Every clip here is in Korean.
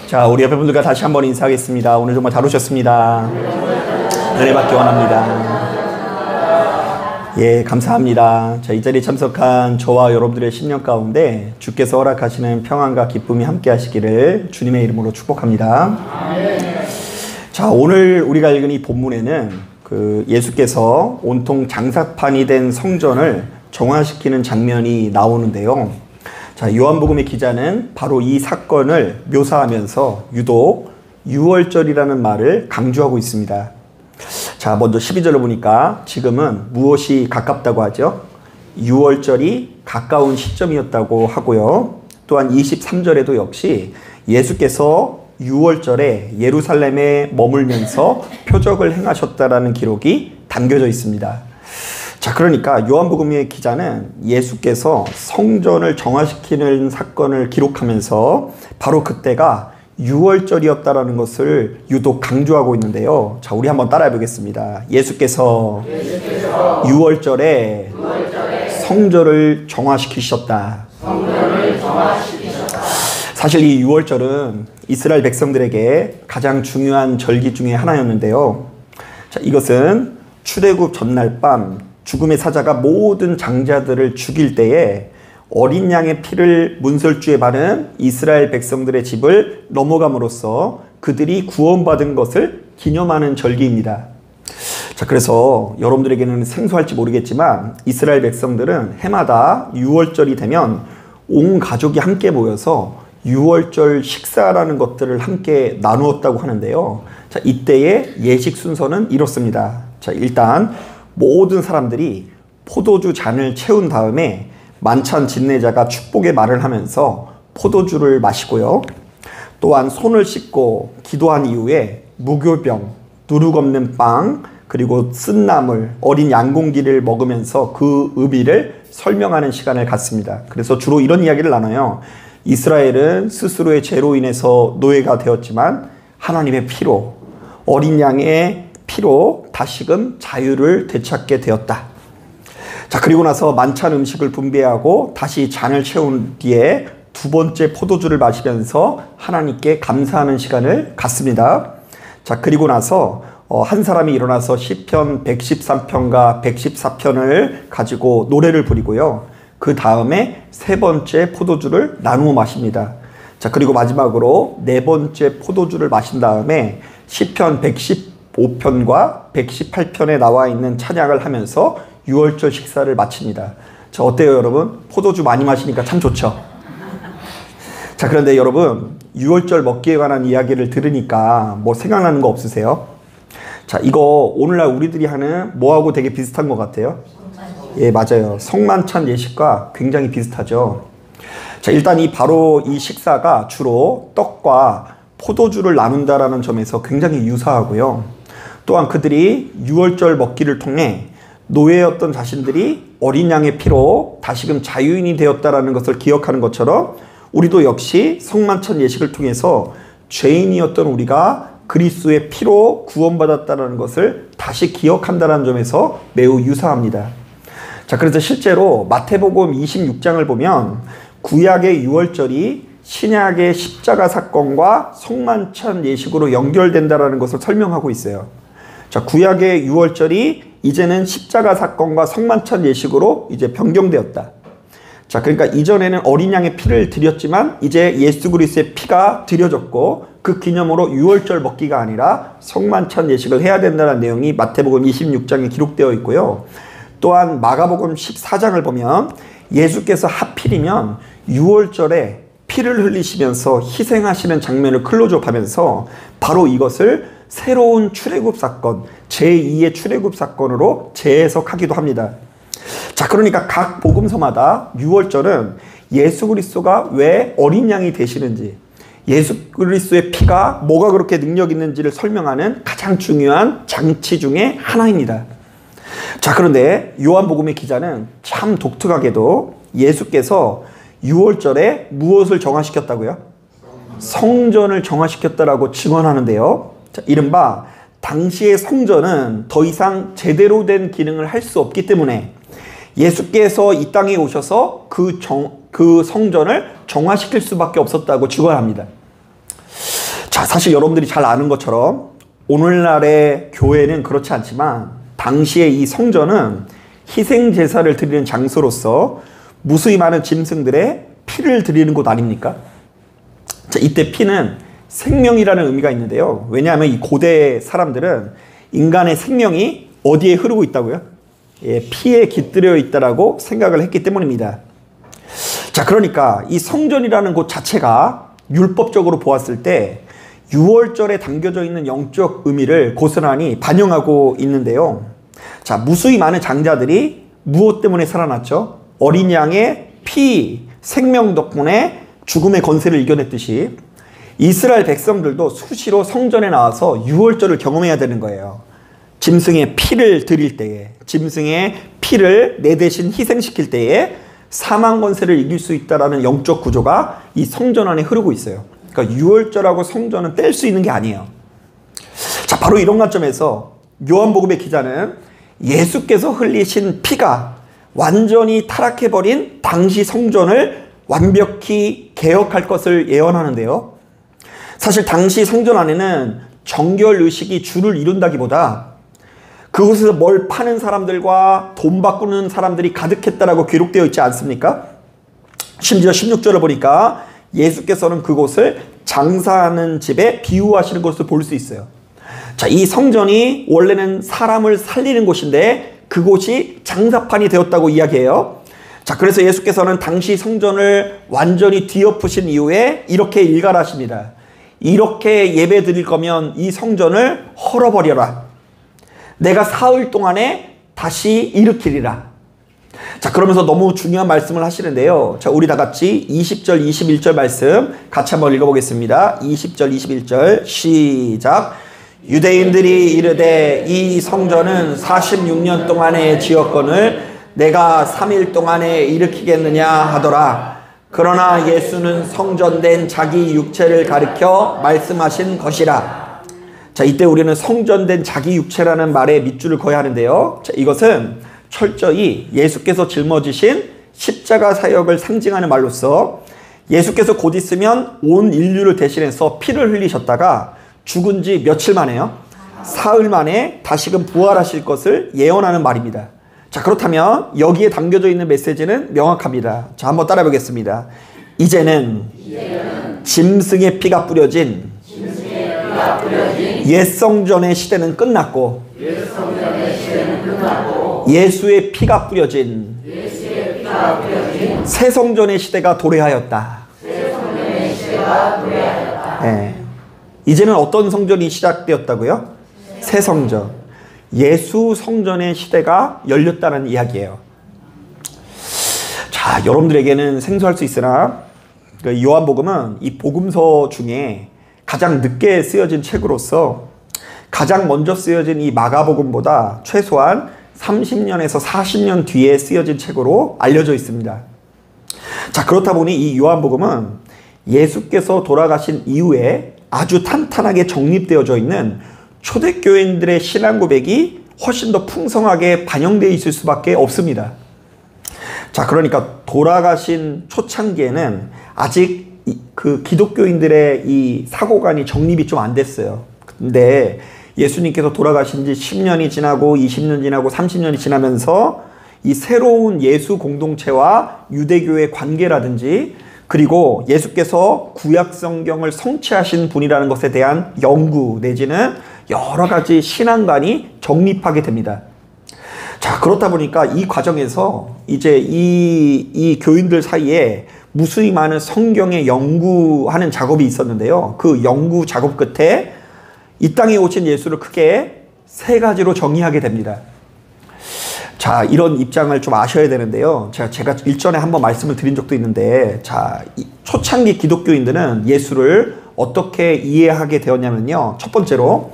자, 우리 옆에 분들과 다시 한번 인사하겠습니다. 오늘 정말 잘 오셨습니다. 은혜 받기 원합니다. 예, 감사합니다. 자, 이 자리에 참석한 저와 여러분들의 심령 가운데 주께서 허락하시는 평안과 기쁨이 함께 하시기를 주님의 이름으로 축복합니다. 자, 오늘 우리가 읽은 이 본문에는 예수께서 온통 장사판이 된 성전을 정화시키는 장면이 나오는데요. 자, 요한복음의 기자는 바로 이 사건을 묘사하면서 유독 유월절이라는 말을 강조하고 있습니다. 자, 먼저 12절을 보니까 지금은 무엇이 가깝다고 하죠? 유월절이 가까운 시점이었다고 하고요. 또한 23절에도 역시 예수께서 유월절에 예루살렘에 머물면서 표적을 행하셨다라는 기록이 담겨져 있습니다. 자, 그러니까 요한복음의 기자는 예수께서 성전을 정화시키는 사건을 기록하면서 바로 그때가 유월절이었다라는 것을 유독 강조하고 있는데요. 자, 우리 한번 따라해 보겠습니다. 예수께서 유월절에 성전을 정화시키셨다. 사실 이 유월절은 이스라엘 백성들에게 가장 중요한 절기 중에 하나였는데요. 자, 이것은 출애굽 전날 밤 죽음의 사자가 모든 장자들을 죽일 때에 어린 양의 피를 문설주에 바른 이스라엘 백성들의 집을 넘어감으로써 그들이 구원받은 것을 기념하는 절기입니다. 자, 그래서 여러분들에게는 생소할지 모르겠지만 이스라엘 백성들은 해마다 유월절이 되면 온 가족이 함께 모여서 유월절 식사라는 것들을 함께 나누었다고 하는데요. 자, 이때의 예식 순서는 이렇습니다. 자, 일단 모든 사람들이 포도주 잔을 채운 다음에 만찬 진례자가 축복의 말을 하면서 포도주를 마시고요. 또한 손을 씻고 기도한 이후에 무교병, 누룩 없는 빵, 그리고 쓴 나물, 어린 양고기를 먹으면서 그 의미를 설명하는 시간을 갖습니다. 그래서 주로 이런 이야기를 나눠요. 이스라엘은 스스로의 죄로 인해서 노예가 되었지만 하나님의 피로, 어린 양의 피로 다시금 자유를 되찾게 되었다. 자, 그리고 나서 만찬 음식을 분배하고 다시 잔을 채운 뒤에 두 번째 포도주를 마시면서 하나님께 감사하는 시간을 갖습니다. 자, 그리고 나서 한 사람이 일어나서 시편 113편과 114편을 가지고 노래를 부리고요. 그 다음에 세 번째 포도주를 나누어 마십니다. 자, 그리고 마지막으로 네 번째 포도주를 마신 다음에 시편 115편과 118편에 나와 있는 찬양을 하면서 유월절 식사를 마칩니다. 자, 어때요, 여러분? 포도주 많이 마시니까 참 좋죠? 자, 그런데 여러분, 유월절 먹기에 관한 이야기를 들으니까 뭐 생각나는 거 없으세요? 자, 이거 오늘날 우리들이 하는 뭐하고 되게 비슷한 것 같아요? 예, 맞아요. 성만찬 예식과 굉장히 비슷하죠. 자, 일단 바로 이 식사가 주로 떡과 포도주를 나눈다라는 점에서 굉장히 유사하고요. 또한 그들이 유월절 먹기를 통해 노예였던 자신들이 어린 양의 피로 다시금 자유인이 되었다라는 것을 기억하는 것처럼 우리도 역시 성만찬 예식을 통해서 죄인이었던 우리가 그리스도의 피로 구원받았다는 것을 다시 기억한다는 점에서 매우 유사합니다. 자, 그래서 실제로 마태복음 26장을 보면 구약의 유월절이 신약의 십자가 사건과 성만찬 예식으로 연결된다는 것을 설명하고 있어요. 자, 구약의 유월절이 이제는 십자가 사건과 성만찬 예식으로 이제 변경되었다. 자, 그러니까 이전에는 어린 양의 피를 드렸지만 이제 예수 그리스도의 피가 드려졌고 그 기념으로 유월절 먹기가 아니라 성만찬 예식을 해야 된다는 내용이 마태복음 26장에 기록되어 있고요. 또한 마가복음 14장을 보면 예수께서 하필이면 유월절에 피를 흘리시면서 희생하시는 장면을 클로즈업하면서 바로 이것을 새로운 출애굽 사건, 제2의 출애굽 사건으로 재해석하기도 합니다. 자, 그러니까 각 복음서마다 유월절은 예수 그리스도가 왜 어린 양이 되시는지, 예수 그리스도의 피가 뭐가 그렇게 능력 있는지를 설명하는 가장 중요한 장치 중에 하나입니다. 자, 그런데 요한복음의 기자는 참 독특하게도 예수께서 유월절에 무엇을 정화시켰다고요? 성전을 정화시켰다라고 증언하는데요. 자, 이른바 당시의 성전은 더 이상 제대로 된 기능을 할 수 없기 때문에 예수께서 이 땅에 오셔서 그 성전을 정화시킬 수밖에 없었다고 증언합니다. 자, 사실 여러분들이 잘 아는 것처럼 오늘날의 교회는 그렇지 않지만 당시에 이 성전은 희생 제사를 드리는 장소로서 무수히 많은 짐승들의 피를 드리는 곳 아닙니까? 자, 이때 피는 생명이라는 의미가 있는데요. 왜냐하면 이 고대 사람들은 인간의 생명이 어디에 흐르고 있다고요? 예, 피에 깃들여 있다라고 생각을 했기 때문입니다. 자, 그러니까 이 성전이라는 곳 자체가 율법적으로 보았을 때 유월절에 담겨져 있는 영적 의미를 고스란히 반영하고 있는데요. 자, 무수히 많은 장자들이 무엇 때문에 살아났죠? 어린 양의 피, 생명 덕분에 죽음의 권세를 이겨냈듯이 이스라엘 백성들도 수시로 성전에 나와서 유월절을 경험해야 되는 거예요. 짐승의 피를 드릴 때에, 짐승의 피를 내 대신 희생시킬 때에 사망 권세를 이길 수 있다는 영적 구조가 이 성전 안에 흐르고 있어요. 그러니까 유월절하고 성전은 뗄 수 있는 게 아니에요. 자, 바로 이런 관점에서 요한복음의 기자는 예수께서 흘리신 피가 완전히 타락해버린 당시 성전을 완벽히 개혁할 것을 예언하는데요. 사실 당시 성전 안에는 정결 의식이 주를 이룬다기보다 그곳에서 뭘 파는 사람들과 돈 바꾸는 사람들이 가득했다라고 기록되어 있지 않습니까? 심지어 16절을 보니까 예수께서는 그곳을 장사하는 집에 비유하시는 것을 볼 수 있어요. 자, 이 성전이 원래는 사람을 살리는 곳인데 그곳이 장사판이 되었다고 이야기해요. 자, 그래서 예수께서는 당시 성전을 완전히 뒤엎으신 이후에 이렇게 일갈하십니다. 이렇게 예배 드릴 거면 이 성전을 헐어버려라. 내가 사흘 동안에 다시 일으키리라. 자, 그러면서 너무 중요한 말씀을 하시는데요. 자, 우리 다 같이 20절, 21절 말씀 같이 한번 읽어보겠습니다. 20절, 21절 시작. 유대인들이 이르되 이 성전은 46년 동안에 지었거늘 내가 3일 동안에 일으키겠느냐 하더라. 그러나 예수는 성전된 자기 육체를 가리켜 말씀하신 것이라. 자, 이때 우리는 성전된 자기 육체라는 말에 밑줄을 그어야 하는데요. 자, 이것은 철저히 예수께서 짊어지신 십자가 사역을 상징하는 말로서 예수께서 곧 있으면 온 인류를 대신해서 피를 흘리셨다가 죽은 지 며칠 만에요? 사흘 만에 다시금 부활하실 것을 예언하는 말입니다. 자, 그렇다면 여기에 담겨져 있는 메시지는 명확합니다. 자, 한번 따라해 보겠습니다. 이제는 짐승의 피가 뿌려진 옛 성전의 시대는 끝났고 예수의 피가 뿌려진 새 성전의 시대가 도래하였다. 네. 이제는 어떤 성전이 시작되었다고요? 새 성전. 예수 성전의 시대가 열렸다는 이야기예요. 자, 여러분들에게는 생소할 수 있으나 요한복음은 이 복음서 중에 가장 늦게 쓰여진 책으로서 가장 먼저 쓰여진 이 마가복음보다 최소한 30년에서 40년 뒤에 쓰여진 책으로 알려져 있습니다. 자, 그렇다 보니 이 요한복음은 예수께서 돌아가신 이후에 아주 탄탄하게 정립되어져 있는 초대교인들의 신앙 고백이 훨씬 더 풍성하게 반영되어 있을 수밖에 없습니다. 자, 그러니까 돌아가신 초창기에는 아직 그 기독교인들의 이 사고관이 정립이 좀 안 됐어요. 근데 예수님께서 돌아가신 지 10년이 지나고 20년 지나고 30년이 지나면서 이 새로운 예수 공동체와 유대교의 관계라든지 그리고 예수께서 구약 성경을 성취하신 분이라는 것에 대한 연구 내지는 여러 가지 신앙관이 정립하게 됩니다. 자, 그렇다 보니까 이 과정에서 이제 이 교인들 사이에 무수히 많은 성경의 연구하는 작업이 있었는데요. 그 연구 작업 끝에 이 땅에 오신 예수를 크게 세 가지로 정의하게 됩니다. 자, 이런 입장을 좀 아셔야 되는데요. 제가 일전에 한번 말씀을 드린 적도 있는데, 자, 초창기 기독교인들은 예수를 어떻게 이해하게 되었냐면요. 첫 번째로,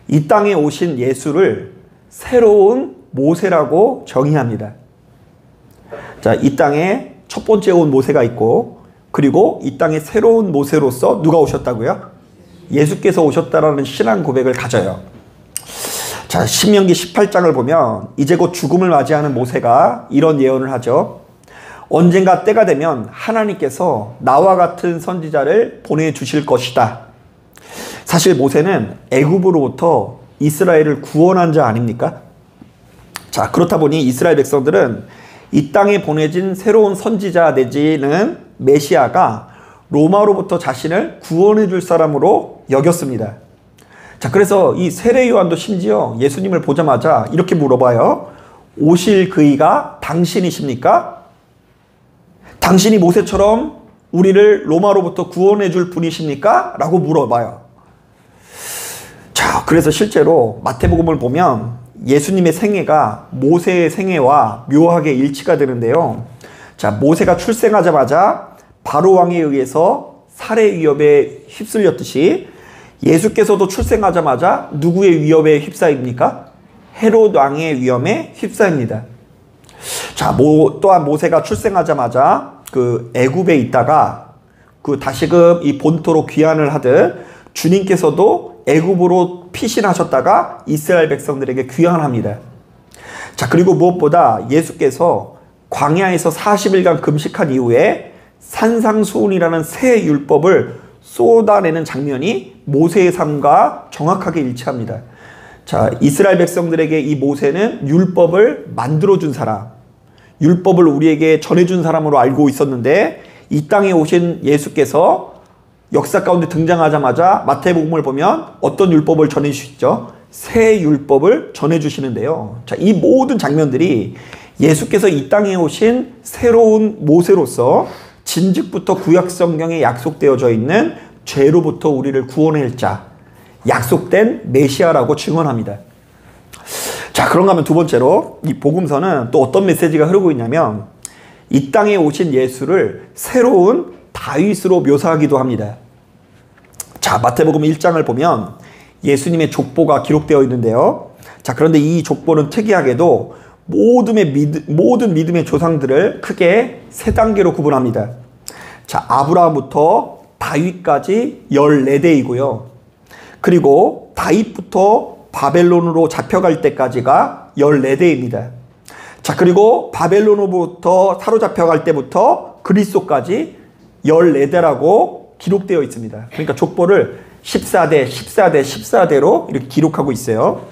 이 땅에 오신 예수를 새로운 모세라고 정의합니다. 자, 이 땅에 첫 번째 온 모세가 있고, 그리고 이 땅에 새로운 모세로서 누가 오셨다고요? 예수께서 오셨다라는 신앙 고백을 가져요. 자, 신명기 18장을 보면 이제 곧 죽음을 맞이하는 모세가 이런 예언을 하죠. 언젠가 때가 되면 하나님께서 나와 같은 선지자를 보내주실 것이다. 사실 모세는 애굽으로부터 이스라엘을 구원한 자 아닙니까? 자, 그렇다 보니 이스라엘 백성들은 이 땅에 보내진 새로운 선지자 내지는 메시아가 로마로부터 자신을 구원해 줄 사람으로 여겼습니다. 자, 그래서 이 세례 요한도 심지어 예수님을 보자마자 이렇게 물어봐요. 오실 그이가 당신이십니까? 당신이 모세처럼 우리를 로마로부터 구원해 줄 분이십니까? 라고 물어봐요. 자, 그래서 실제로 마태복음을 보면 예수님의 생애가 모세의 생애와 묘하게 일치가 되는데요. 자, 모세가 출생하자마자 바로 왕에 의해서 살해 위협에 휩쓸렸듯이 예수께서도 출생하자마자 누구의 위협에 휩싸입니까? 헤롯 왕의 위험에 휩싸입니다. 자, 또한 모세가 출생하자마자 그 애굽에 있다가 그 다시금 이 본토로 귀환을 하듯 주님께서도 애굽으로 피신하셨다가 이스라엘 백성들에게 귀환합니다. 자, 그리고 무엇보다 예수께서 광야에서 40일간 금식한 이후에 산상수훈이라는 새 율법을 쏟아내는 장면이 모세의 삶과 정확하게 일치합니다. 자, 이스라엘 백성들에게 이 모세는 율법을 만들어준 사람, 율법을 우리에게 전해준 사람으로 알고 있었는데 이 땅에 오신 예수께서 역사 가운데 등장하자마자 마태복음을 보면 어떤 율법을 전해주시죠? 새 율법을 전해주시는데요. 자, 이 모든 장면들이 예수께서 이 땅에 오신 새로운 모세로서 진즉부터 구약성경에 약속되어져 있는 죄로부터 우리를 구원할 자, 약속된 메시아라고 증언합니다. 자, 그런가 하면 두 번째로 이 복음서는 또 어떤 메시지가 흐르고 있냐면 이 땅에 오신 예수를 새로운 다윗으로 묘사하기도 합니다. 자, 마태복음 1장을 보면 예수님의 족보가 기록되어 있는데요. 자, 그런데 이 족보는 특이하게도 모든 믿음의 조상들을 크게 세 단계로 구분합니다. 자, 아브라함부터 다윗까지 14대이고요. 그리고 다윗부터 바벨론으로 잡혀갈 때까지가 14대입니다. 자, 그리고 바벨론으로부터 사로잡혀갈 때부터 그리스도까지 14대라고 기록되어 있습니다. 그러니까 족보를 14대, 14대, 14대로 이렇게 기록하고 있어요.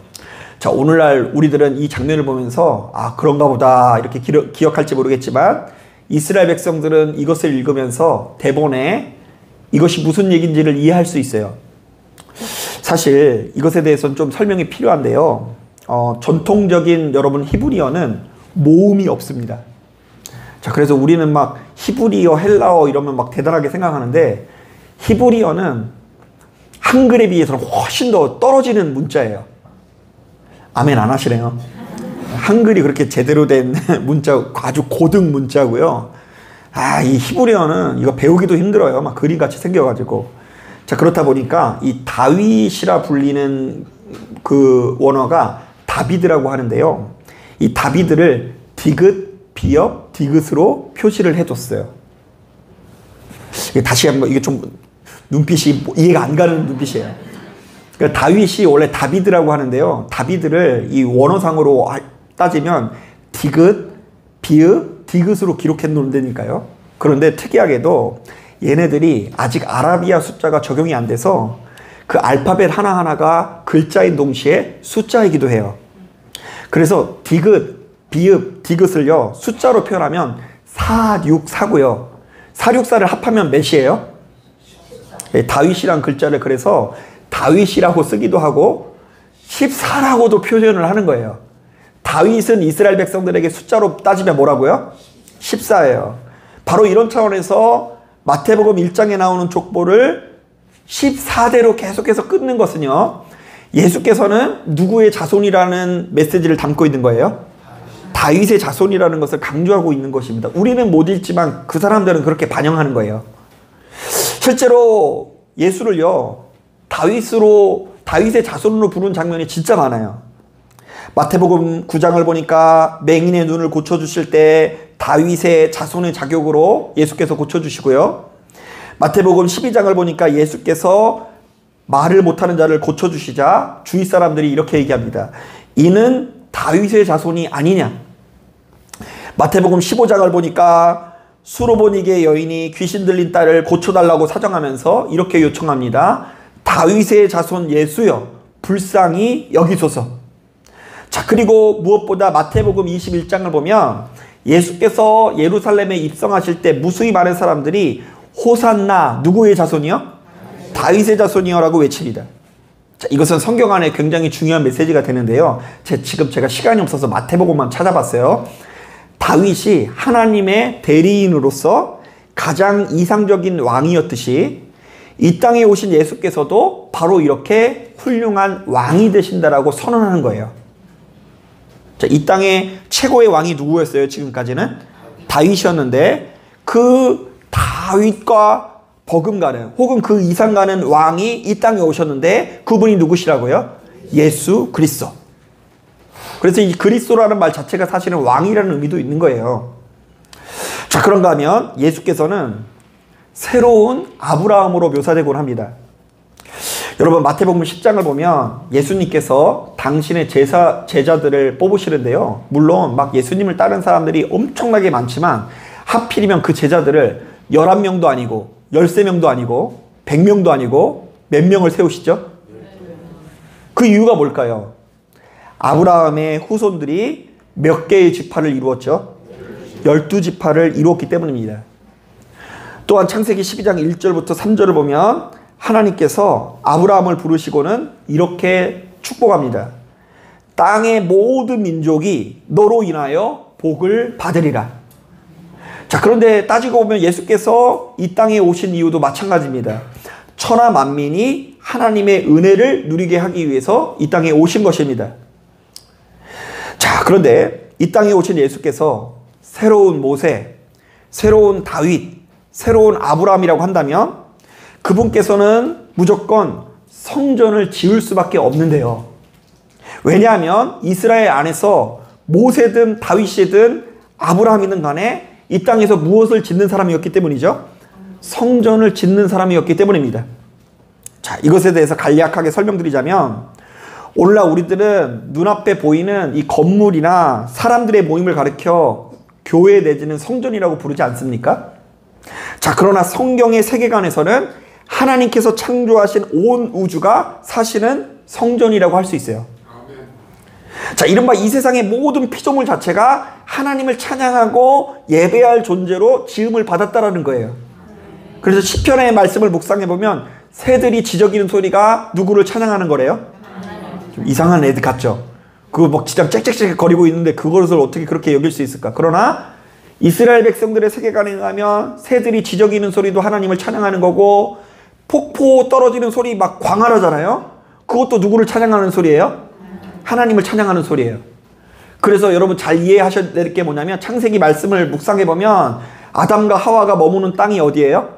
자, 오늘날 우리들은 이 장면을 보면서 아, 그런가 보다 이렇게 기억할지 모르겠지만 이스라엘 백성들은 이것을 읽으면서 대본에 이것이 무슨 얘기인지를 이해할 수 있어요. 사실 이것에 대해서는 좀 설명이 필요한데요. 전통적인 여러분 히브리어는 모음이 없습니다. 자, 그래서 우리는 막 히브리어, 헬라어 이러면 막 대단하게 생각하는데 히브리어는 한글에 비해서는 훨씬 더 떨어지는 문자예요. 아멘 안 하시네요. 한글이 그렇게 제대로 된 문자, 아주 고등 문자고요. 아, 이 히브리어는 이거 배우기도 힘들어요. 막 그림같이 생겨가지고. 자, 그렇다 보니까 이 다윗이라 불리는 그 원어가 다비드라고 하는데요. 이 다비드를 디귿, 비읍, 디귿으로 표시를 해뒀어요. 다시 한번 이게 좀 눈빛이 이해가 안 가는 눈빛이에요. 그러니까 다윗이 원래 다비드라고 하는데요. 다비드를 이 원어상으로 따지면 디귿, 비읍, 디귿으로 기록해 놓는다니까요. 그런데 특이하게도 얘네들이 아직 아라비아 숫자가 적용이 안 돼서 그 알파벳 하나하나가 글자인 동시에 숫자이기도 해요. 그래서 디귿, 비읍, 디귿을요 숫자로 표현하면 464고요. 464를 합하면 몇이에요? 다윗이란 글자를 그래서 다윗이라고 쓰기도 하고 14라고도 표현을 하는 거예요. 다윗은 이스라엘 백성들에게 숫자로 따지면 뭐라고요? 14예요. 바로 이런 차원에서 마태복음 1장에 나오는 족보를 14대로 계속해서 끊는 것은요. 예수께서는 누구의 자손이라는 메시지를 담고 있는 거예요? 다윗의 자손이라는 것을 강조하고 있는 것입니다. 우리는 못 읽지만 그 사람들은 그렇게 반영하는 거예요. 실제로 예수를요. 다윗의 자손으로 부른 장면이 진짜 많아요. 마태복음 9장을 보니까 맹인의 눈을 고쳐주실 때 다윗의 자손의 자격으로 예수께서 고쳐주시고요. 마태복음 12장을 보니까 예수께서 말을 못하는 자를 고쳐주시자 주위 사람들이 이렇게 얘기합니다. 이는 다윗의 자손이 아니냐. 마태복음 15장을 보니까 수로보니게 여인이 귀신 들린 딸을 고쳐달라고 사정하면서 이렇게 요청합니다. 다윗의 자손 예수여 불쌍히 여기소서. 자, 그리고 무엇보다 마태복음 21장을 보면 예수께서 예루살렘에 입성하실 때 무수히 많은 사람들이 호산나, 누구의 자손이요? 다윗의 자손이요 라고 외칩니다. 자, 이것은 성경 안에 굉장히 중요한 메시지가 되는데요. 지금 제가 시간이 없어서 마태복음만 찾아봤어요. 다윗이 하나님의 대리인으로서 가장 이상적인 왕이었듯이 이 땅에 오신 예수께서도 바로 이렇게 훌륭한 왕이 되신다라고 선언하는 거예요. 자, 이 땅의 최고의 왕이 누구였어요? 지금까지는 다윗이었는데 그 다윗과 버금가는 혹은 그 이상 가는 왕이 이 땅에 오셨는데 그분이 누구시라고요? 예수 그리스도. 그래서 이 그리스도라는 말 자체가 사실은 왕이라는 의미도 있는 거예요. 자, 그런가 하면 예수께서는 새로운 아브라함으로 묘사되곤 합니다. 여러분 마태복음 10장을 보면 예수님께서 당신의 제자들을 뽑으시는데요. 물론 막 예수님을 따른 사람들이 엄청나게 많지만 하필이면 그 제자들을 11명도 아니고 13명도 아니고 100명도 아니고 몇 명을 세우시죠? 그 이유가 뭘까요? 아브라함의 후손들이 몇 개의 지파를 이루었죠? 12지파를 이루었기 때문입니다. 또한 창세기 12장 1절부터 3절을 보면 하나님께서 아브라함을 부르시고는 이렇게 축복합니다. 땅의 모든 민족이 너로 인하여 복을 받으리라. 자, 그런데 따지고 보면 예수께서 이 땅에 오신 이유도 마찬가지입니다. 천하 만민이 하나님의 은혜를 누리게 하기 위해서 이 땅에 오신 것입니다. 자, 그런데 이 땅에 오신 예수께서 새로운 모세, 새로운 다윗, 새로운 아브라함이라고 한다면 그분께서는 무조건 성전을 지을 수밖에 없는데요. 왜냐하면 이스라엘 안에서 모세든 다윗이든 아브라함이든 간에 이 땅에서 무엇을 짓는 사람이었기 때문이죠? 성전을 짓는 사람이었기 때문입니다. 자, 이것에 대해서 간략하게 설명드리자면 오늘날 우리들은 눈앞에 보이는 이 건물이나 사람들의 모임을 가리켜 교회 내지는 성전이라고 부르지 않습니까? 자, 그러나 성경의 세계관에서는 하나님께서 창조하신 온 우주가 사실은 성전이라고 할 수 있어요. 자, 이른바 이 세상의 모든 피조물 자체가 하나님을 찬양하고 예배할 존재로 지음을 받았다라는 거예요. 그래서 시편의 말씀을 묵상해보면 새들이 지저귀는 소리가 누구를 찬양하는 거래요? 좀 이상한 애들 같죠? 그거 막 진짜 짹짹짹 거리고 있는데 그것을 어떻게 그렇게 여길 수 있을까? 그러나 이스라엘 백성들의 세계관에 의하면 새들이 지저귀는 소리도 하나님을 찬양하는 거고 폭포 떨어지는 소리 막 광활하잖아요? 그것도 누구를 찬양하는 소리예요? 하나님을 찬양하는 소리예요. 그래서 여러분 잘 이해하셔야 될 게 뭐냐면 창세기 말씀을 묵상해보면 아담과 하와가 머무는 땅이 어디예요?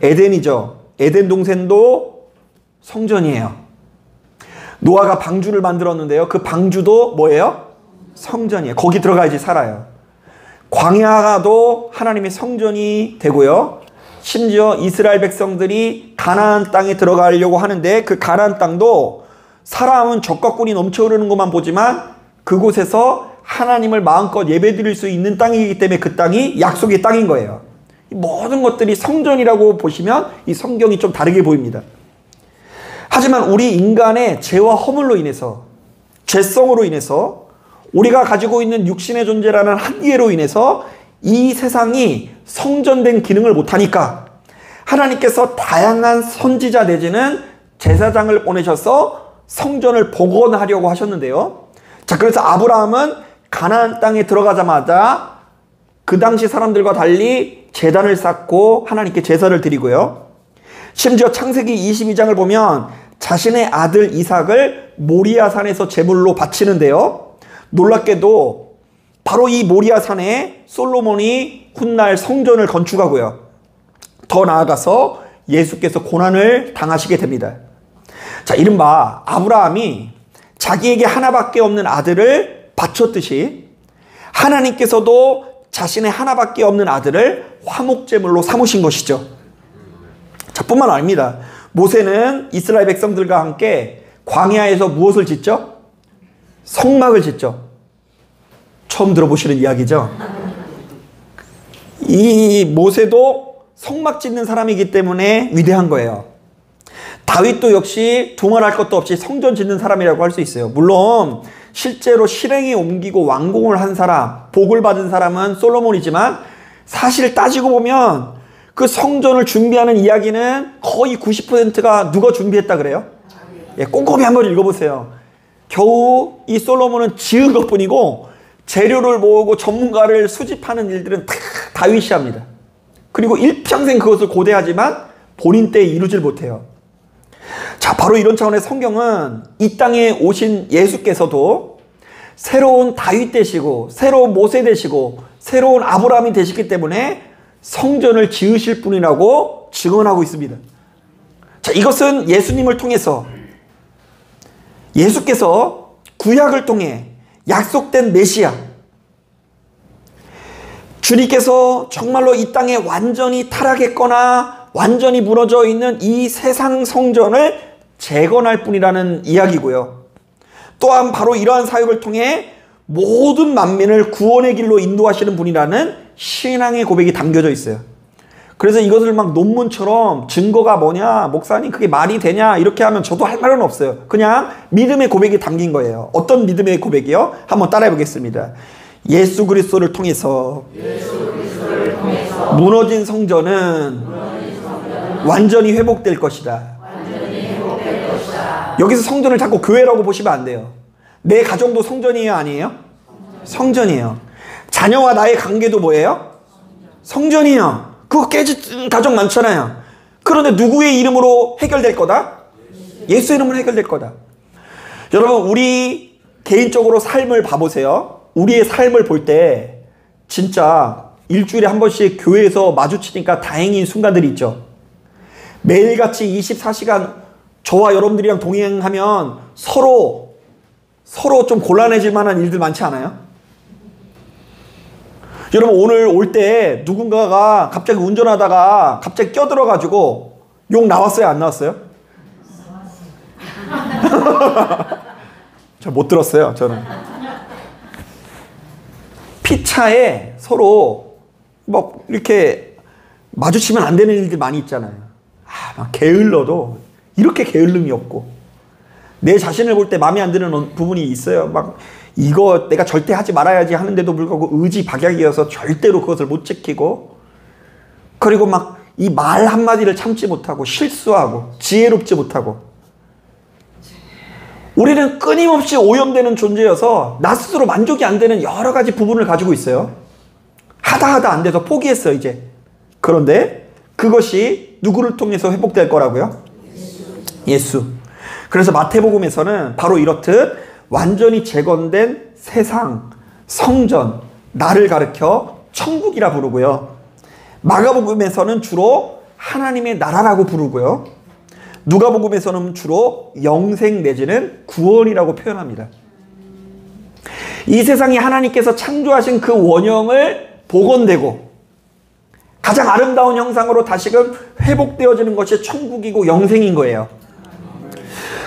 에덴이죠. 에덴 동산도 성전이에요. 노아가 방주를 만들었는데요. 그 방주도 뭐예요? 성전이에요. 거기 들어가야지 살아요. 광야도 하나님의 성전이 되고요. 심지어 이스라엘 백성들이 가나안 땅에 들어가려고 하는데 그 가나안 땅도 사람은 적과 꾼이 넘쳐흐르는 것만 보지만 그곳에서 하나님을 마음껏 예배드릴 수 있는 땅이기 때문에 그 땅이 약속의 땅인 거예요. 모든 것들이 성전이라고 보시면 이 성경이 좀 다르게 보입니다. 하지만 우리 인간의 죄와 허물로 인해서 죄성으로 인해서 우리가 가지고 있는 육신의 존재라는 한계로 인해서 이 세상이 성전된 기능을 못하니까 하나님께서 다양한 선지자 내지는 제사장을 보내셔서 성전을 복원하려고 하셨는데요. 자, 그래서 아브라함은 가나안 땅에 들어가자마자 그 당시 사람들과 달리 제단을 쌓고 하나님께 제사를 드리고요. 심지어 창세기 22장을 보면 자신의 아들 이삭을 모리아산에서 제물로 바치는데요. 놀랍게도 바로 이 모리아산에 솔로몬이 훗날 성전을 건축하고요. 더 나아가서 예수께서 고난을 당하시게 됩니다. 자, 이른바 아브라함이 자기에게 하나밖에 없는 아들을 바쳤듯이 하나님께서도 자신의 하나밖에 없는 아들을 화목제물로 삼으신 것이죠. 자, 뿐만 아닙니다. 모세는 이스라엘 백성들과 함께 광야에서 무엇을 짓죠? 성막을 짓죠. 처음 들어보시는 이야기죠. 이 모세도 성막 짓는 사람이기 때문에 위대한 거예요. 다윗도 역시 두말할 것도 없이 성전 짓는 사람이라고 할 수 있어요. 물론 실제로 실행에 옮기고 완공을 한 사람, 복을 받은 사람은 솔로몬이지만 사실 따지고 보면 그 성전을 준비하는 이야기는 거의 90%가 누가 준비했다 그래요? 예, 꼼꼼히 한번 읽어보세요. 겨우 이 솔로몬은 지은 것뿐이고 재료를 모으고 전문가를 수집하는 일들은 다 다윗이 합니다. 그리고 일평생 그것을 고대하지만 본인 때에 이루질 못해요. 자, 바로 이런 차원의 성경은 이 땅에 오신 예수께서도 새로운 다윗 되시고 새로운 모세 되시고 새로운 아브라함이 되시기 때문에 성전을 지으실 분이라고 증언하고 있습니다. 자, 이것은 예수님을 통해서 예수께서 구약을 통해 약속된 메시아, 주님께서 정말로 이 땅에 완전히 타락했거나 완전히 무너져 있는 이 세상 성전을 재건할 뿐이라는 이야기고요. 또한 바로 이러한 사역을 통해 모든 만민을 구원의 길로 인도하시는 분이라는 신앙의 고백이 담겨져 있어요. 그래서 이것을 막 논문처럼 증거가 뭐냐, 목사님 그게 말이 되냐 이렇게 하면 저도 할 말은 없어요. 그냥 믿음의 고백이 담긴 거예요. 어떤 믿음의 고백이요? 한번 따라해 보겠습니다. 예수 그리스도를 통해서 무너진 성전은 완전히 회복될 것이다. 여기서 성전을 자꾸 교회라고 보시면 안 돼요. 내 가정도 성전이에요, 아니에요? 성전이에요. 자녀와 나의 관계도 뭐예요? 성전이에요. 그거 깨진 가정 많잖아요. 그런데 누구의 이름으로 해결될 거다? 예수 이름으로 해결될 거다. 여러분, 우리 개인적으로 삶을 봐보세요. 우리의 삶을 볼 때 진짜 일주일에 한 번씩 교회에서 마주치니까 다행인 순간들이 있죠. 매일같이 24시간 저와 여러분들이랑 동행하면 서로 좀 곤란해질 만한 일들 많지 않아요? 여러분, 오늘 올 때 누군가가 갑자기 운전하다가 갑자기 껴들어가지고 욕 나왔어요, 안 나왔어요? 저 못 들었어요, 저는. 피차에 서로 막 이렇게 마주치면 안 되는 일들 많이 있잖아요. 막 게을러도 이렇게 게을름이 없고, 내 자신을 볼 때 마음에 안 드는 부분이 있어요. 막 이거 내가 절대 하지 말아야지 하는데도 불구하고 의지박약이어서 절대로 그것을 못 지키고, 그리고 막 이 말 한마디를 참지 못하고 실수하고 지혜롭지 못하고, 우리는 끊임없이 오염되는 존재여서 나 스스로 만족이 안 되는 여러 가지 부분을 가지고 있어요. 하다 안 돼서 포기했어요, 이제. 그런데 그것이 누구를 통해서 회복될 거라고요? 예수. 그래서 마태복음에서는 바로 이렇듯 완전히 재건된 세상, 성전, 나를 가르쳐 천국이라 부르고요. 마가복음에서는 주로 하나님의 나라라고 부르고요. 누가복음에서는 주로 영생 내지는 구원이라고 표현합니다. 이 세상에 하나님께서 창조하신 그 원형을 복원되고 가장 아름다운 형상으로 다시금 회복되어지는 것이 천국이고 영생인 거예요.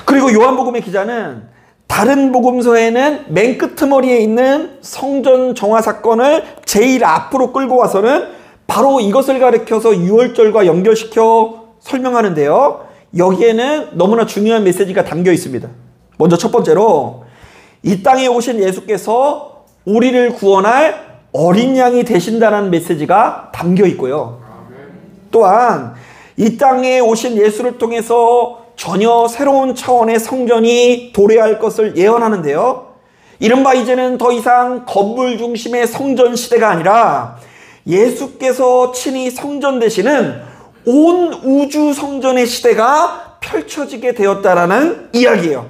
그리고 요한복음의 기자는 다른 복음서에는 맨 끄트머리에 있는 성전 정화 사건을 제일 앞으로 끌고 와서는 바로 이것을 가리켜서 유월절과 연결시켜 설명하는데요. 여기에는 너무나 중요한 메시지가 담겨 있습니다. 먼저 첫 번째로 이 땅에 오신 예수께서 우리를 구원할 어린 양이 되신다는 메시지가 담겨 있고요. 또한 이 땅에 오신 예수를 통해서 전혀 새로운 차원의 성전이 도래할 것을 예언하는데요. 이른바 이제는 더 이상 건물 중심의 성전 시대가 아니라 예수께서 친히 성전 되시는 온 우주 성전의 시대가 펼쳐지게 되었다라는 이야기예요.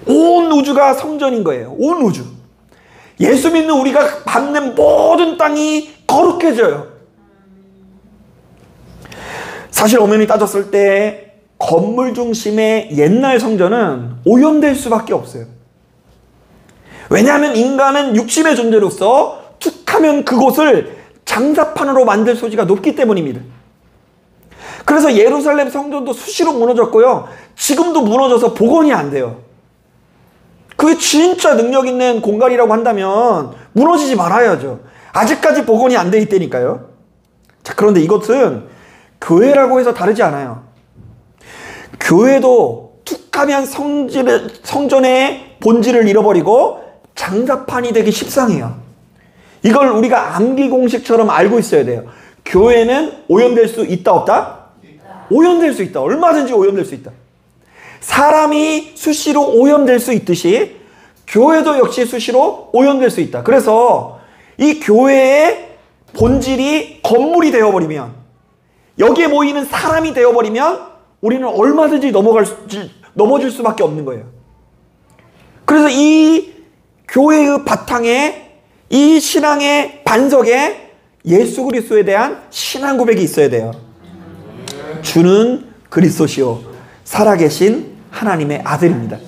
온 우주가 성전인 거예요. 온 우주. 예수 믿는 우리가 밟는 모든 땅이 거룩해져요. 사실 엄연히 따졌을 때 건물 중심의 옛날 성전은 오염될 수밖에 없어요. 왜냐하면 인간은 육신의 존재로서 툭하면 그곳을 장사판으로 만들 소지가 높기 때문입니다. 그래서 예루살렘 성전도 수시로 무너졌고요. 지금도 무너져서 복원이 안 돼요. 그게 진짜 능력 있는 공간이라고 한다면 무너지지 말아야죠. 아직까지 복원이 안 돼 있다니까요. 자, 그런데 이것은 교회라고 해서 다르지 않아요. 교회도 툭하면 성전의 본질을 잃어버리고 장사판이 되기 십상해요. 이걸 우리가 암기 공식처럼 알고 있어야 돼요. 교회는 오염될 수 있다 없다? 오염될 수 있다. 얼마든지 오염될 수 있다. 사람이 수시로 오염될 수 있듯이 교회도 역시 수시로 오염될 수 있다. 그래서 이 교회의 본질이 건물이 되어버리면, 여기에 모이는 사람이 되어버리면 우리는 얼마든지 넘어질 수밖에 없는 거예요. 그래서 이 교회의 바탕에, 이 신앙의 반석에 예수 그리스도에 대한 신앙 고백이 있어야 돼요. 주는 그리스도시요 살아계신 하나님의 아들입니다.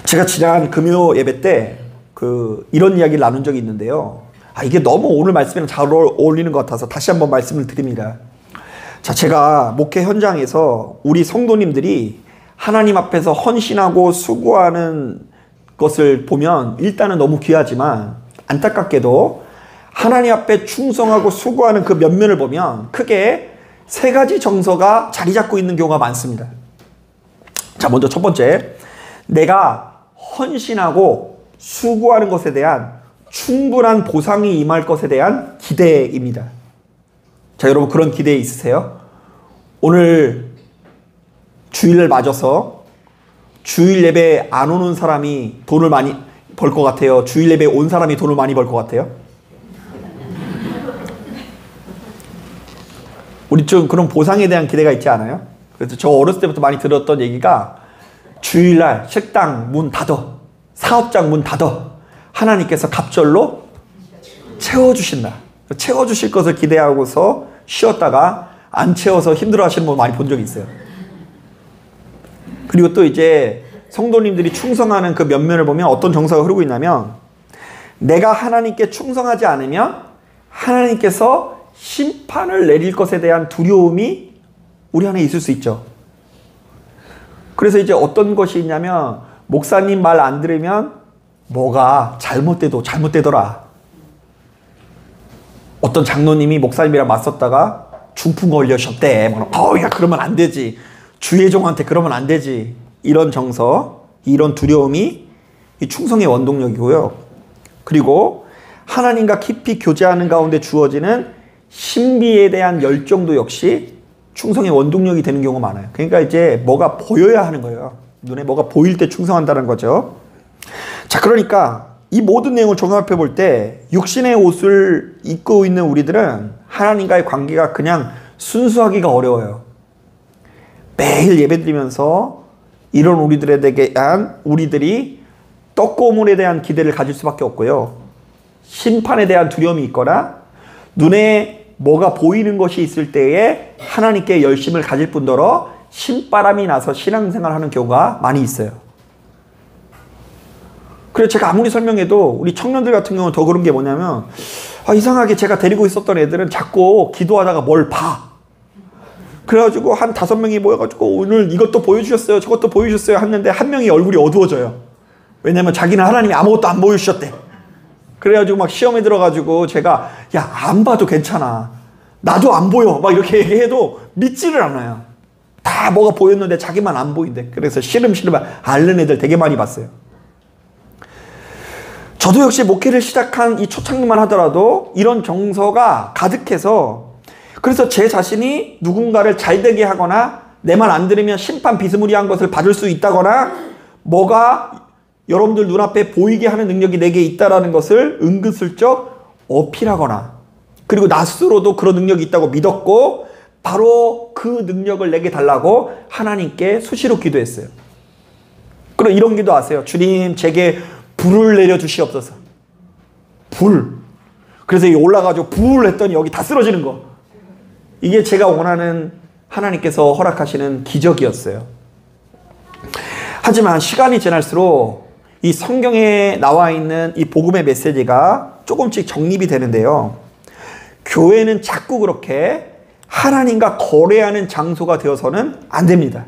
제가 지난 금요 예배 때 이런 이야기를 나눈 적이 있는데요. 이게 너무 오늘 말씀이랑 잘 어울리는 것 같아서 다시 한번 말씀을 드립니다. 자, 제가 목회 현장에서 우리 성도님들이 하나님 앞에서 헌신하고 수고하는 것을 보면 일단은 너무 귀하지만, 안타깝게도 하나님 앞에 충성하고 수고하는 그 면면을 보면 크게 세 가지 정서가 자리 잡고 있는 경우가 많습니다. 자, 먼저 첫 번째, 내가 헌신하고 수고하는 것에 대한 충분한 보상이 임할 것에 대한 기대입니다. 자, 여러분 그런 기대 있으세요? 오늘 주일을 맞아서 주일 예배 안 오는 사람이 돈을 많이 벌 것 같아요? 주일 예배 온 사람이 돈을 많이 벌 것 같아요? 우리 좀 그런 보상에 대한 기대가 있지 않아요? 그래서 저 어렸을 때부터 많이 들었던 얘기가, 주일날 식당 문 닫어, 사업장 문 닫어, 하나님께서 갑절로 채워주신다. 채워주실 것을 기대하고서 쉬었다가 안 채워서 힘들어하시는 분 많이 본 적이 있어요. 그리고 또 이제 성도님들이 충성하는 그 면면을 보면 어떤 정서가 흐르고 있냐면, 내가 하나님께 충성하지 않으면 하나님께서 심판을 내릴 것에 대한 두려움이 우리 안에 있을 수 있죠. 그래서 이제 어떤 것이 있냐면, 목사님 말 안 들으면 뭐가 잘못되더라. 어떤 장로님이 목사님이랑 맞섰다가 중풍 걸려셨대. 야, 그러면 안 되지. 주의종한테 그러면 안 되지. 이런 정서, 이런 두려움이 이 충성의 원동력이고요. 그리고 하나님과 깊이 교제하는 가운데 주어지는 신비에 대한 열정도 역시 충성의 원동력이 되는 경우가 많아요. 그러니까 이제 뭐가 보여야 하는 거예요. 눈에 뭐가 보일 때 충성한다는 거죠. 자, 그러니까 이 모든 내용을 종합해 볼 때 육신의 옷을 입고 있는 우리들은 하나님과의 관계가 그냥 순수하기가 어려워요. 매일 예배드리면서 이런 우리들에 대한 우리들이 떡고물에 대한 기대를 가질 수밖에 없고요. 심판에 대한 두려움이 있거나 눈에 뭐가 보이는 것이 있을 때에 하나님께 열심을 가질 뿐더러 신바람이 나서 신앙생활을 하는 경우가 많이 있어요. 그래서 제가 아무리 설명해도 우리 청년들 같은 경우는 더 그런 게 뭐냐면, 이상하게 제가 데리고 있었던 애들은 자꾸 기도하다가 뭘 봐. 그래가지고 한 5명이 모여가지고 오늘 이것도 보여주셨어요, 저것도 보여주셨어요 했는데 한 명이 얼굴이 어두워져요. 왜냐면 자기는 하나님이 아무것도 안 보여주셨대. 그래가지고 막 시험에 들어가지고 제가, 야, 안 봐도 괜찮아, 나도 안 보여, 막 이렇게 얘기해도 믿지를 않아요. 다 뭐가 보였는데 자기만 안 보인대. 그래서 시름시름 앓는 애들 되게 많이 봤어요. 저도 역시 목회를 시작한 이 초창기만 하더라도 이런 정서가 가득해서, 그래서 제 자신이 누군가를 잘되게 하거나 내 말 안 들으면 심판 비스무리한 것을 받을 수 있다거나 뭐가 여러분들 눈앞에 보이게 하는 능력이 내게 있다라는 것을 은근슬쩍 어필하거나, 그리고 나 스스로도 그런 능력이 있다고 믿었고 바로 그 능력을 내게 달라고 하나님께 수시로 기도했어요. 그럼 이런 기도 아세요? 주님, 제게 불을 내려주시옵소서. 불. 그래서 올라가지고 불 했더니 여기 다 쓰러지는 거. 이게 제가 원하는 하나님께서 허락하시는 기적이었어요. 하지만 시간이 지날수록 이 성경에 나와 있는 이 복음의 메시지가 조금씩 정립이 되는데요. 교회는 자꾸 그렇게 하나님과 거래하는 장소가 되어서는 안 됩니다.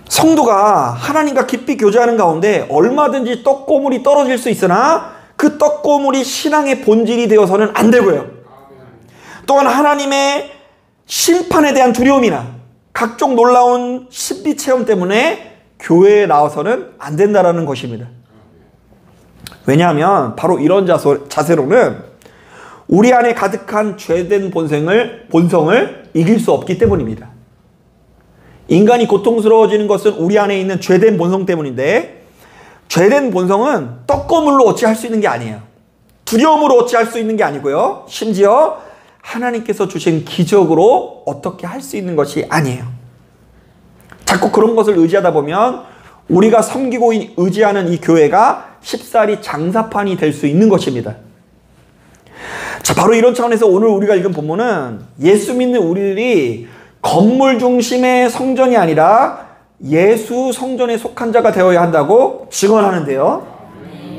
성도가 하나님과 깊이 교제하는 가운데 얼마든지 떡고물이 떨어질 수 있으나 그 떡고물이 신앙의 본질이 되어서는 안 되고요. 또한 하나님의 심판에 대한 두려움이나 각종 놀라운 신비 체험 때문에 교회에 나와서는 안 된다라는 것입니다. 왜냐하면 바로 이런 자세로는 우리 안에 가득한 죄된 본성을 이길 수 없기 때문입니다. 인간이 고통스러워지는 것은 우리 안에 있는 죄된 본성 때문인데, 죄된 본성은 떡고물로 어찌할 수 있는 게 아니에요. 두려움으로 어찌할 수 있는 게 아니고요. 심지어 하나님께서 주신 기적으로 어떻게 할 수 있는 것이 아니에요. 자꾸 그런 것을 의지하다 보면 우리가 섬기고 의지하는 이 교회가 쉽사리 장사판이 될 수 있는 것입니다. 자, 바로 이런 차원에서 오늘 우리가 읽은 본문은 예수 믿는 우리들이 건물 중심의 성전이 아니라 예수 성전에 속한 자가 되어야 한다고 증언하는데요.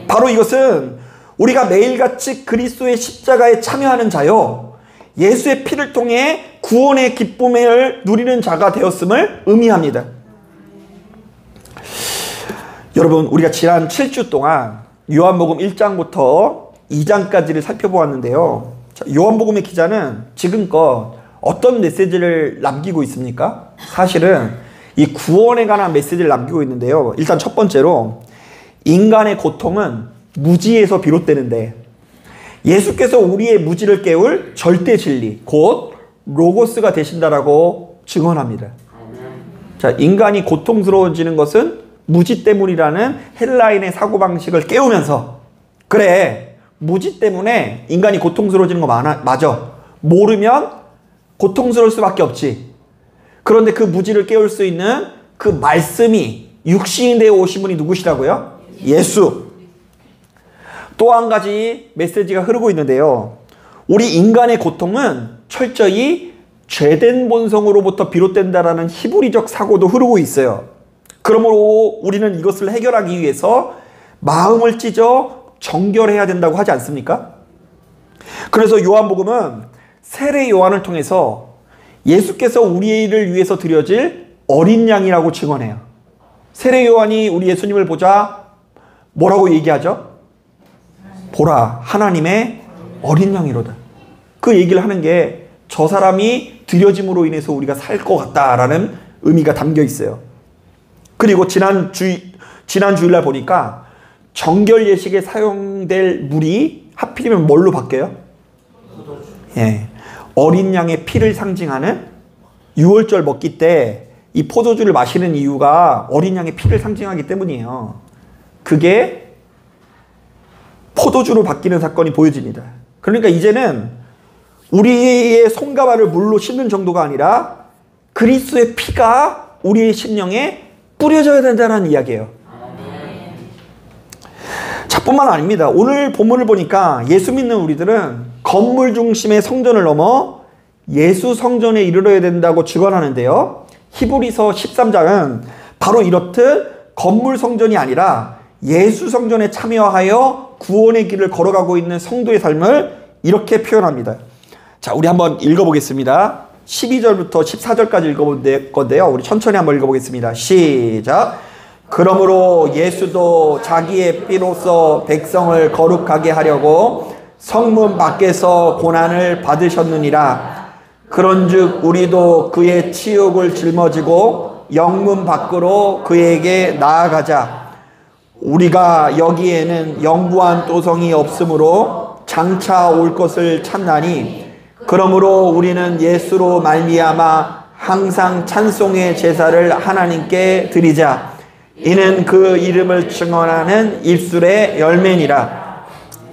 바로 이것은 우리가 매일같이 그리스도의 십자가에 참여하는 자요, 예수의 피를 통해 구원의 기쁨을 누리는 자가 되었음을 의미합니다. 여러분, 우리가 지난 7주 동안 요한복음 1장부터 2장까지를 살펴보았는데요. 자, 요한복음의 기자는 지금껏 어떤 메시지를 남기고 있습니까? 사실은 이 구원에 관한 메시지를 남기고 있는데요. 일단 첫 번째로 인간의 고통은 무지에서 비롯되는데 예수께서 우리의 무지를 깨울 절대 진리, 곧 로고스가 되신다라고 증언합니다. 자, 인간이 고통스러워지는 것은 무지 때문이라는 헬라인의 사고방식을 깨우면서, 그래, 무지 때문에 인간이 고통스러워지는 거 맞아. 모르면 고통스러울 수밖에 없지. 그런데 그 무지를 깨울 수 있는 그 말씀이 육신이 되어 오신 분이 누구시라고요? 예수. 또 한 가지 메시지가 흐르고 있는데요. 우리 인간의 고통은 철저히 죄된 본성으로부터 비롯된다라는 히브리적 사고도 흐르고 있어요. 그러므로 우리는 이것을 해결하기 위해서 마음을 찢어 정결해야 된다고 하지 않습니까? 그래서 요한복음은 세례 요한을 통해서 예수께서 우리를 위해서 드려질 어린 양이라고 증언해요. 세례 요한이 우리 예수님을 보자 뭐라고 얘기하죠? 보라, 하나님의 어린 양이로다. 그 얘기를 하는 게 저 사람이 드려짐으로 인해서 우리가 살 것 같다라는 의미가 담겨 있어요. 그리고 지난 주일날 보니까 정결 예식에 사용될 물이 하필이면 뭘로 바뀌어요? 예, 어린 양의 피를 상징하는 유월절 먹기 때 이 포도주를 마시는 이유가 어린 양의 피를 상징하기 때문이에요. 그게 포도주로 바뀌는 사건이 보여집니다. 그러니까 이제는 우리의 손과 발을 물로 씻는 정도가 아니라 그리스도의 피가 우리의 심령에 뿌려져야 된다는 이야기예요. 자, 뿐만 아닙니다. 오늘 본문을 보니까 예수 믿는 우리들은 건물 중심의 성전을 넘어 예수 성전에 이르러야 된다고 증언하는데요. 히브리서 13장은 바로 이렇듯 건물 성전이 아니라 예수 성전에 참여하여 구원의 길을 걸어가고 있는 성도의 삶을 이렇게 표현합니다. 자, 우리 한번 읽어보겠습니다. 12절부터 14절까지 읽어볼 건데요. 우리 천천히 한번 읽어보겠습니다. 시작. 그러므로 예수도 자기의 피로써 백성을 거룩하게 하려고 성문 밖에서 고난을 받으셨느니라. 그런즉 우리도 그의 치욕을 짊어지고 영문 밖으로 그에게 나아가자. 우리가 여기에는 영구한 도성이 없으므로 장차 올 것을 찾나니, 그러므로 우리는 예수로 말미암아 항상 찬송의 제사를 하나님께 드리자. 이는 그 이름을 증언하는 입술의 열매니라.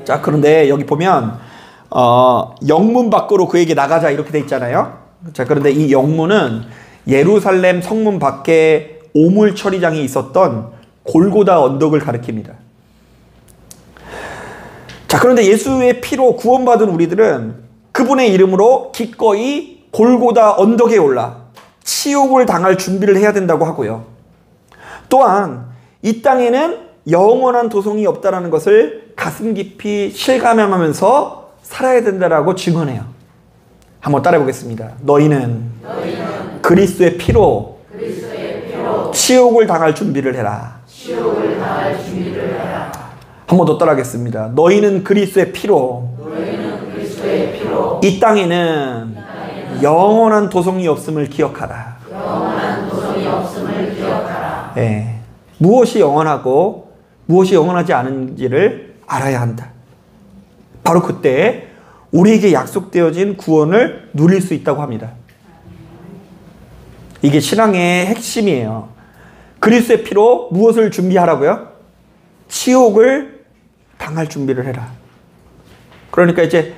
자, 그런데 여기 보면 영문 밖으로 그에게 나가자 이렇게 돼 있잖아요. 자, 그런데 이 영문은 예루살렘 성문 밖에 오물 처리장이 있었던 골고다 언덕을 가리킵니다. 자, 그런데 예수의 피로 구원받은 우리들은 그분의 이름으로 기꺼이 골고다 언덕에 올라 치욕을 당할 준비를 해야 된다고 하고요. 또한 이 땅에는 영원한 도성이 없다는 것을 가슴 깊이 실감하면서 살아야 된다라고 증언해요. 한번 따라해 보겠습니다. 너희는 그리스도의 피로 치욕을 당할 준비를 해라. 한 번 더 따라하겠습니다. 너희는 그리스도의 피로 이 땅에는 영원한 도성이 없음을 기억하라. 예. 무엇이 영원하고 무엇이 영원하지 않은지를 알아야 한다. 바로 그때 우리에게 약속되어진 구원을 누릴 수 있다고 합니다. 이게 신앙의 핵심이에요. 그리스도의 피로 무엇을 준비하라고요? 치욕을 당할 준비를 해라. 그러니까 이제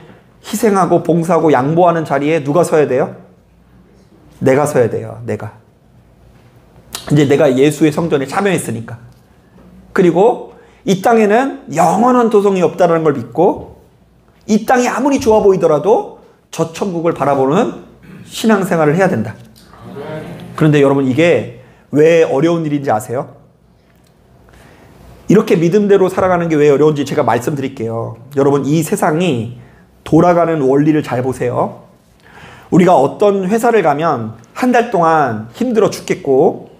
희생하고 봉사하고 양보하는 자리에 누가 서야 돼요? 내가 서야 돼요. 내가. 이제 내가 예수의 성전에 참여했으니까. 그리고 이 땅에는 영원한 도성이 없다는 걸 믿고 이 땅이 아무리 좋아 보이더라도 저 천국을 바라보는 신앙생활을 해야 된다. 그런데 여러분 이게 왜 어려운 일인지 아세요? 이렇게 믿음대로 살아가는 게 왜 어려운지 제가 말씀드릴게요. 여러분 이 세상이 돌아가는 원리를 잘 보세요. 우리가 어떤 회사를 가면 한 달 동안 힘들어 죽겠고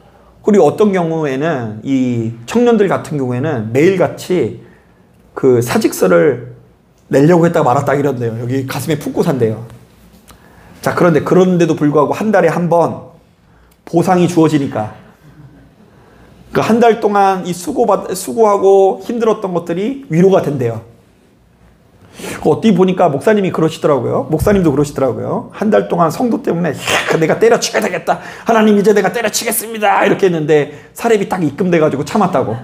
그리고 어떤 경우에는 이 청년들 같은 경우에는 매일같이 그 사직서를 내려고 했다가 말았다 이런대요. 여기 가슴에 품고 산대요. 자, 그런데 그런데도 불구하고 한 달에 한 번 보상이 주어지니까 그 한 달 동안 이 수고하고 힘들었던 것들이 위로가 된대요. 어디 보니까 목사님이 그러시더라고요. 목사님도 그러시더라고요. 한 달 동안 성도 때문에 내가 때려치워야 되겠다. 하나님 이제 내가 때려치겠습니다. 이렇게 했는데 사렙이 딱 입금돼가지고 참았다고.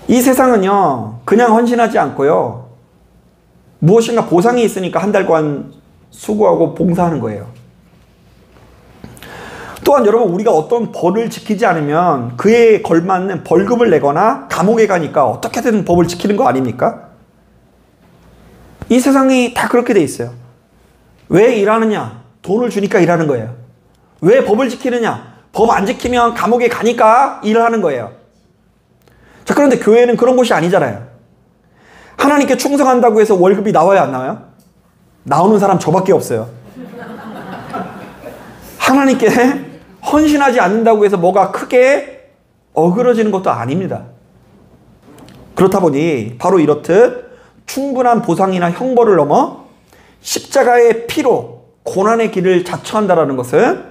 이 세상은요. 그냥 헌신하지 않고요. 무엇인가 보상이 있으니까 한 달간 수고하고 봉사하는 거예요. 또한 여러분 우리가 어떤 법을 지키지 않으면 그에 걸맞는 벌금을 내거나 감옥에 가니까 어떻게든 법을 지키는 거 아닙니까? 이 세상이 다 그렇게 돼 있어요. 왜 일하느냐? 돈을 주니까 일하는 거예요. 왜 법을 지키느냐? 법 안 지키면 감옥에 가니까 일을 하는 거예요. 자, 그런데 교회는 그런 곳이 아니잖아요. 하나님께 충성한다고 해서 월급이 나와요, 안 나와요? 나오는 사람 저밖에 없어요. 하나님께 헌신하지 않는다고 해서 뭐가 크게 어그러지는 것도 아닙니다. 그렇다 보니 바로 이렇듯 충분한 보상이나 형벌을 넘어 십자가의 피로 고난의 길을 자처한다는 것은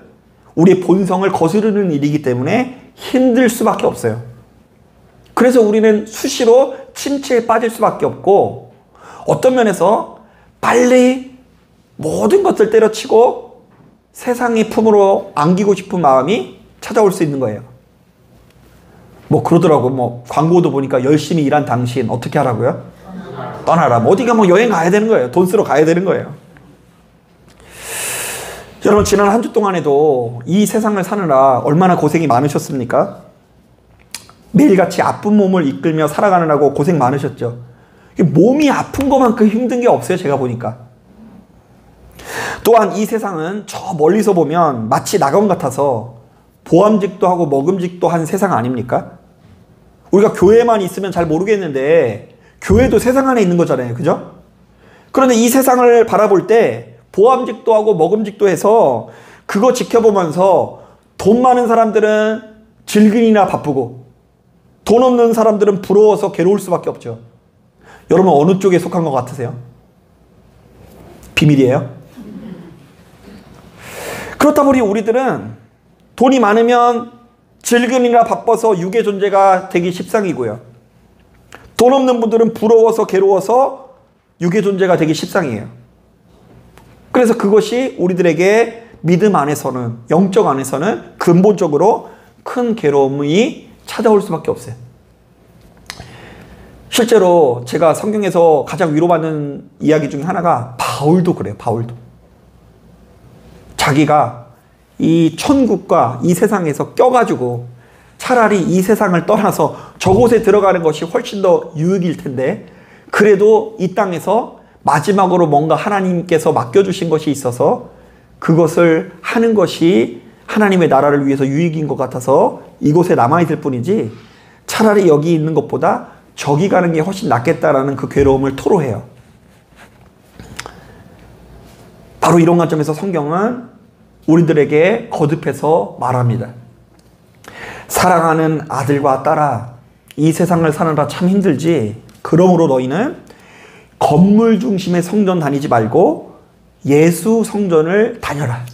우리의 본성을 거스르는 일이기 때문에 힘들 수밖에 없어요. 그래서 우리는 수시로 침체에 빠질 수밖에 없고 어떤 면에서 빨리 모든 것들 때려치고 세상의 품으로 안기고 싶은 마음이 찾아올 수 있는 거예요. 뭐 그러더라고. 뭐 광고도 보니까 열심히 일한 당신 어떻게 하라고요? 떠나라. 뭐 어디가 뭐 여행 가야 되는 거예요. 돈 쓰러 가야 되는 거예요. 여러분 지난 한 주 동안에도 이 세상을 사느라 얼마나 고생이 많으셨습니까? 매일같이 아픈 몸을 이끌며 살아가느라고 고생 많으셨죠. 몸이 아픈 것만큼 힘든 게 없어요. 제가 보니까. 또한 이 세상은 저 멀리서 보면 마치 낙원 같아서 보암직도 하고 먹음직도 한 세상 아닙니까? 우리가 교회만 있으면 잘 모르겠는데 교회도 세상 안에 있는 거잖아요. 그죠? 그런데 이 세상을 바라볼 때 보암직도 하고 먹음직도 해서 그거 지켜보면서 돈 많은 사람들은 즐근이나 바쁘고 돈 없는 사람들은 부러워서 괴로울 수밖에 없죠. 여러분 어느 쪽에 속한 것 같으세요? 비밀이에요? 그렇다 보니 우리들은 돈이 많으면 즐근이나 바빠서 육의 존재가 되기 십상이고요. 돈 없는 분들은 부러워서 괴로워서 육의 존재가 되기 십상이에요. 그래서 그것이 우리들에게 믿음 안에서는 영적 안에서는 근본적으로 큰 괴로움이 찾아올 수밖에 없어요. 실제로 제가 성경에서 가장 위로받는 이야기 중에 하나가 바울도 그래요. 바울도. 자기가 이 천국과 이 세상에서 껴가지고 차라리 이 세상을 떠나서 저곳에 들어가는 것이 훨씬 더 유익일 텐데 그래도 이 땅에서 마지막으로 뭔가 하나님께서 맡겨주신 것이 있어서 그것을 하는 것이 하나님의 나라를 위해서 유익인 것 같아서 이곳에 남아있을 뿐이지 차라리 여기 있는 것보다 저기 가는 게 훨씬 낫겠다라는 그 괴로움을 토로해요. 바로 이런 관점에서 성경은 우리들에게 거듭해서 말합니다. 사랑하는 아들과 딸아, 이 세상을 사느라 참 힘들지. 그러므로 너희는 건물 중심의 성전 다니지 말고 예수 성전을 다녀라.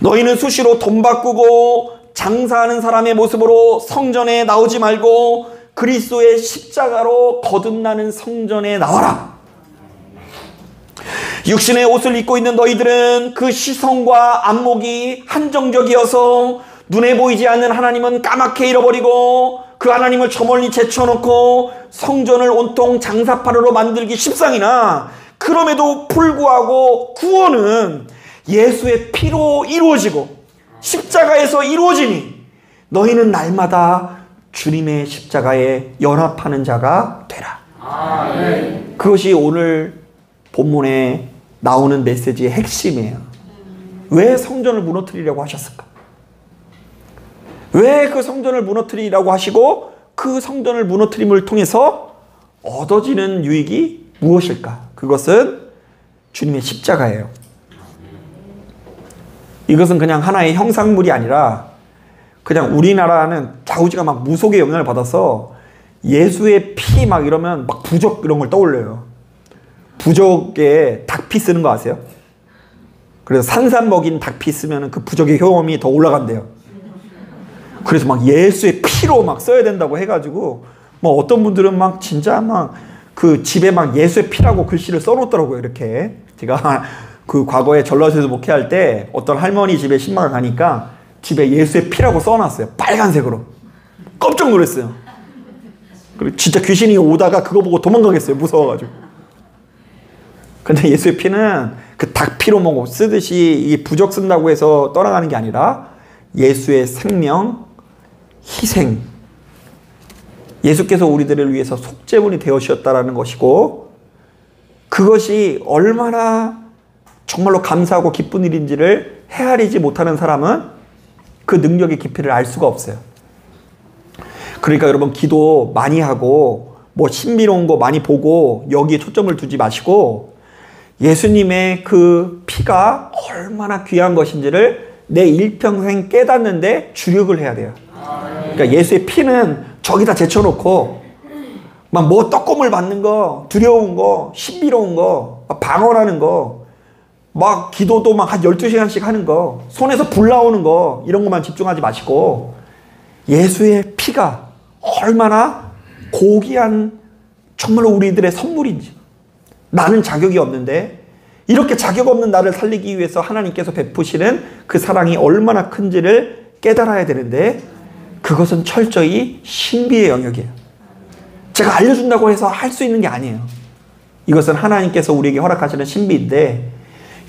너희는 수시로 돈 바꾸고 장사하는 사람의 모습으로 성전에 나오지 말고 그리스도의 십자가로 거듭나는 성전에 나와라. 육신의 옷을 입고 있는 너희들은 그 시선과 안목이 한정적이어서 눈에 보이지 않는 하나님은 까맣게 잃어버리고 그 하나님을 저 멀리 제쳐놓고 성전을 온통 장사파로로 만들기 십상이나 그럼에도 불구하고 구원은 예수의 피로 이루어지고 십자가에서 이루어지니 너희는 날마다 주님의 십자가에 연합하는 자가 되라. 아멘. 그것이 오늘 본문에 나오는 메시지의 핵심이에요. 왜 성전을 무너뜨리려고 하셨을까? 왜 그 성전을 무너뜨리라고 하시고 그 성전을 무너뜨림을 통해서 얻어지는 유익이 무엇일까? 그것은 주님의 십자가예요. 이것은 그냥 하나의 형상물이 아니라 그냥 우리나라는 좌우지가 막 무속의 영향을 받아서 예수의 피 막 이러면 막 부적 이런 걸 떠올려요. 부적에 닭피 쓰는 거 아세요? 그래서 산산 먹인 닭피 쓰면 그 부적의 효험이 더 올라간대요. 그래서 막 예수의 피로 막 써야 된다고 해가지고 뭐 어떤 분들은 막 진짜 막 그 집에 막 예수의 피라고 글씨를 써놓더라고요. 이렇게 제가 그 과거에 전라도에서 목회할 때 어떤 할머니 집에 신방을 가니까 집에 예수의 피라고 써놨어요. 빨간색으로. 깜짝 놀랐어요. 그리고 진짜 귀신이 오다가 그거 보고 도망가겠어요. 무서워가지고. 근데 예수의 피는 그 닭피로 뭐 쓰듯이 이 부적 쓴다고 해서 떠나가는 게 아니라 예수의 생명, 희생. 예수께서 우리들을 위해서 속죄물이 되어주셨다라는 것이고 그것이 얼마나 정말로 감사하고 기쁜 일인지를 헤아리지 못하는 사람은 그 능력의 깊이를 알 수가 없어요. 그러니까 여러분 기도 많이 하고 뭐 신비로운 거 많이 보고 여기에 초점을 두지 마시고 예수님의 그 피가 얼마나 귀한 것인지를 내 일평생 깨닫는데 주력을 해야 돼요. 그러니까 예수의 피는 저기다 제쳐놓고 막 뭐 떡고물 받는 거, 두려운 거, 신비로운 거, 방언하는 거, 막 기도도 막 한 12시간씩 하는 거, 손에서 불 나오는 거 이런 것만 집중하지 마시고 예수의 피가 얼마나 고귀한 정말로 우리들의 선물인지 나는 자격이 없는데 이렇게 자격 없는 나를 살리기 위해서 하나님께서 베푸시는 그 사랑이 얼마나 큰지를 깨달아야 되는데 그것은 철저히 신비의 영역이에요. 제가 알려준다고 해서 할 수 있는 게 아니에요. 이것은 하나님께서 우리에게 허락하시는 신비인데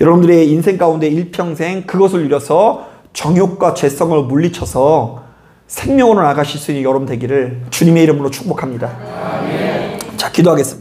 여러분들의 인생 가운데 일평생 그것을 누려서 정욕과 죄성을 물리쳐서 생명으로 나가실 수 있는 여러분 되기를 주님의 이름으로 축복합니다. 아멘. 자, 기도하겠습니다.